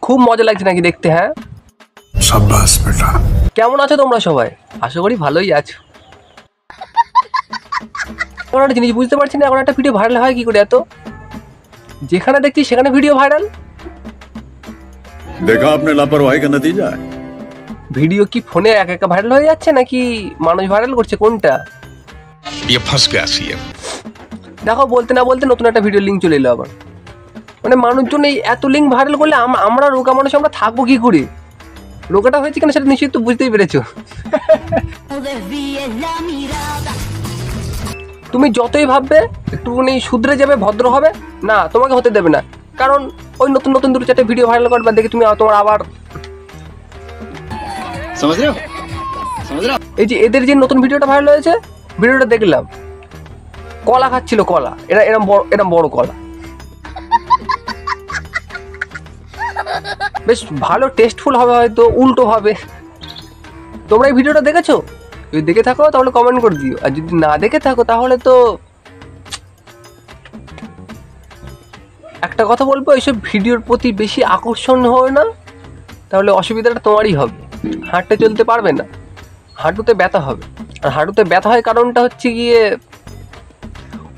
খুব মজা লাগছে নাকি দেখতে? হ্যাঁ, शाबाश बेटा। কেমন আছো তোমরা সবাই? আশা করি ভালোই আছো। এখন একটা জিনিস বুঝতে পারছি না, এখন একটা ভিডিও ভাইরাল হয় কি করে? এত যেখানে দেখছি সেখানে ভিডিও ভাইরাল। देखा आपने लापरवाही का नतीजा है। ভিডিও কি ফোনে একা একা ভাইরাল হয়ে যাচ্ছে নাকি মানুষ ভাইরাল করছে? কোনটা? ये फंस गया सीएम। দেখো, বলতে না বলতে নতুন একটা ভিডিও লিঙ্ক চলে এলো আবার। মানে মানুষজন এই এত লিঙ্ক ভাইরাল করলে আমরা রোগা মানুষ আমরা থাকবো কি করে? রোগাটা হয়েছে কিনা সেটা নিশ্চয়ই তো বুঝতেই পেরেছো। তুমি যতই ভাববে একটুখানি শুধরে যাবে, ভদ্র হবে না, তোমাকে হতে দেবে না। কারণ ওই নতুন নতুন দুটো চারটে ভিডিও ভাইরাল করবে, দেখে তুমি তোমার আবার এই যে এদের যে নতুন ভিডিওটা ভাইরাল হয়েছে, ভিডিওটা দেখলাম কলা খাচ্ছিল, কলা এরম বড় কলা, বেশ ভালো টেস্টফুল হবে, হয়তো উল্টো হবে। তোমরা এই ভিডিওটা দেখেছো? যদি দেখে থাকো তাহলে কমেন্ট করে দিও, আর যদি না দেখে থাকো তাহলে তো একটা কথা বলবো, এইসব ভিডিওর প্রতি বেশি আকর্ষণ হয় না, তাহলে অসুবিধাটা তোমারই হবে। হাঁটতে চলতে পারবে না, হাঁটুতে ব্যথা হবে। আর হাঁটুতে ব্যথা হয় কারণটা হচ্ছে গিয়ে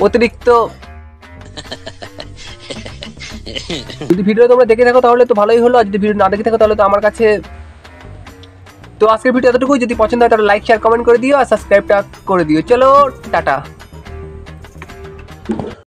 অতিরিক্ত। যদি ভিডিও তোমরা দেখে থাকো তাহলে তো ভালোই হলো, আর যদি ভিডিও না দেখে থাকো তাহলে তো আমার কাছে তো আজকের ভিডিও এতটুকুই। যদি পছন্দ হয় তাহলে লাইক শেয়ার কমেন্ট করে দিও, আর সাবস্ক্রাইবটা করে দিও। চলো টাটা।